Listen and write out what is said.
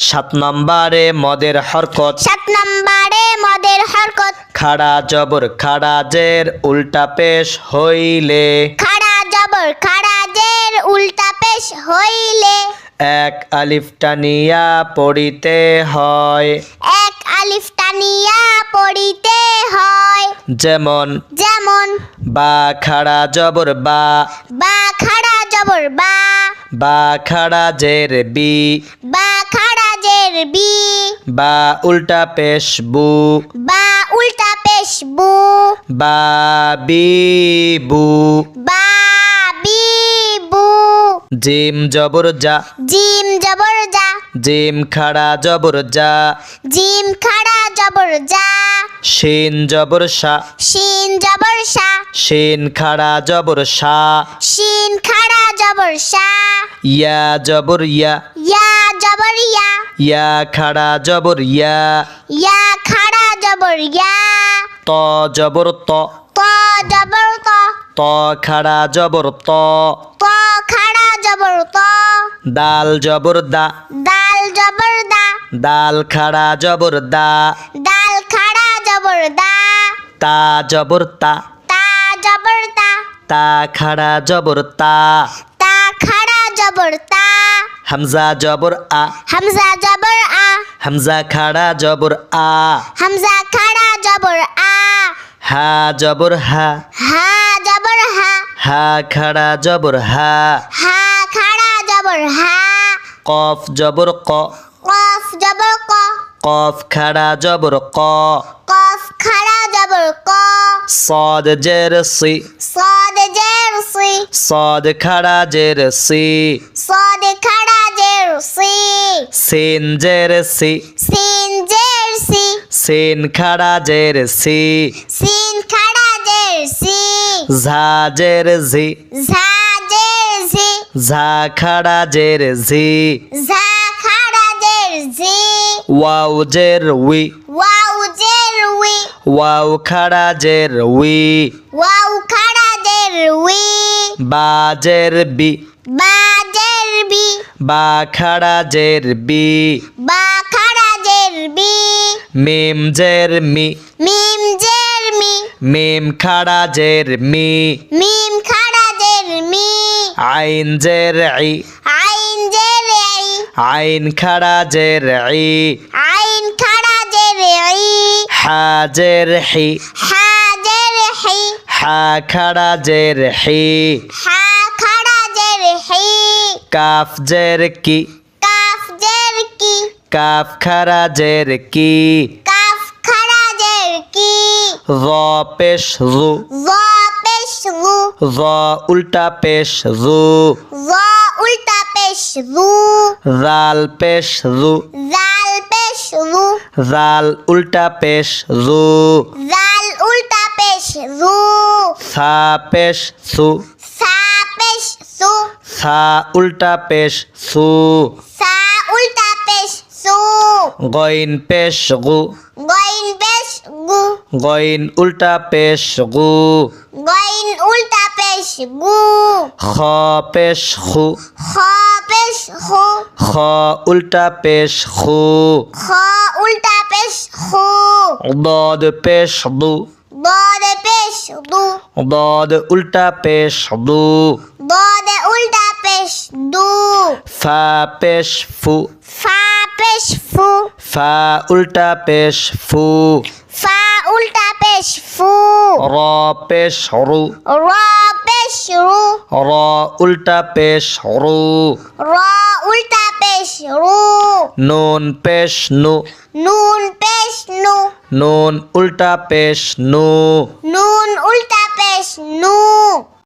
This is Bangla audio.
সাত নম্বরে মদের হরকত। সাত নম্বরে মদের হরকত। খাড়া জবর খাড়া জের উল্টা পেশ হইলে। খাড়া জবর খাড়া জের উল্টা পেশ হইলে। এক আলিফ টানিয়া পড়িতে হয়। এক আলিফ টানিয়া পড়িতে হয়। যেমন যেমন বা খাড়া জবর বা। বা খাড়া জবর বা। বা খাড়া জের বি। বা খাড়া জের বি। বা উল্টা পেশ বু। বা উল্টা পেশ বু। বা বি বু। বা বি বু। জিম জবর যা। জিম জবর যা। জিম খাড়া জবর যা। জিম খাড়া জবর যা। শিন জবর শা। শিন জবর শা। শিন খাড়া জবর শা। শিন খাড়া জবর শা। ইয়া জবর ইয়া। ইয়া জবর ইয়া। ইয়া খাড়া জবর ইয়া। ইয়া খাড়া জবর ইয়া। ত জবর ত। ত জবর ত। ত খাড়া জবর ত। ত খাড়া জবর ত। দাল জবর দা। দাল জবর দা। দাল খাড়া জবর দা। দাল খাড়া জবর দা। তা জবর তা। তা জবর তা। তা খাড়া জবর তা। তা খাড়া জবর তা। হামজা জবর আ। হামজা জবর আ। হামজা খাড়া জবর আ। হামজা খাড়া জবর আ। হা জবর হা। হা জবর হা। হা খাড়া জবর হা। হা খাড়া জবর হা। কফ জবর ক। কফ জবর ক। কফ খাড়া জবর ক। কফ খাড়া জবর ক। صاد জের সি। صاد জের সি। صاد খাড়া জের সি। صاد খাড়া জের সি। সিন জের সি। সিন জের সি। সিন খাড়া জের সি। সিন খাড়া জের সি। ঝা জের ঝি। ঝা জের ঝি। ঝা খাড়া জের ঝি। ঝা খাড়া জের ঝি। ওয়াও জের উই। ওয়াও জের উই। ওয়াও খাড়া জের উই। ওয়াও খাড়া জের উই। বা জের বি। বা জের বি। বা খাড়া জের বি। বা খাড়া জের বি। মিম জের মি। মিম জের মি। মিম খাড়া জের মি। মিম খাড়া জের মি। আইন জের ই। আইন জের আই। আইন খাড়া জের ই। আইন খাড়া জের ই। হা জের হি। হা জের হি। হা খাড়া জের হি। হা খাড়া জের হি। কাফ জের কি। কাফ জের কি। কাফ খাড়া জের কি। কাফ খাড়া জের কি। র পেশ রু। জ পেশ রু। র উল্টা পেশ রু। জ উল্টা পেশ রু। রাল পেশ রু। জাল পেশ রু। রাল উল্টা পেশ রু। জাল উল্টা পেশ রু। সা পেশ সু। সা পেশ সু। সা উল্টা পেশ সু। সা উল্টা পেশ সু। গইন পেশ গু। গইন পেশ গু। গইন উল্টা পেশ গু। গইন উল্টা পেশ গু। খ পেশ খু। খ পেশ খু। খ উল্টা পেশ খু। খ উল্টা পেশ খু। দদ পেশ দু। দদ পেশ দু। দদ উল্টা পেশ দু। দদ উল্টা পেশ দু। ফা পেশ ফু। ফা পেশ ফু। ফা উল্টা পেশ ফু। ফা উল্টা পেশ ফু। র পেশ রু। র পেশ রু। র উল্টা পেশ রু। র উল্টা পেশ রু। নুন পেশ নু। নুন পেশ নু। নুন উল্টা পেশ নু। নুন উল্টা পেশ নু।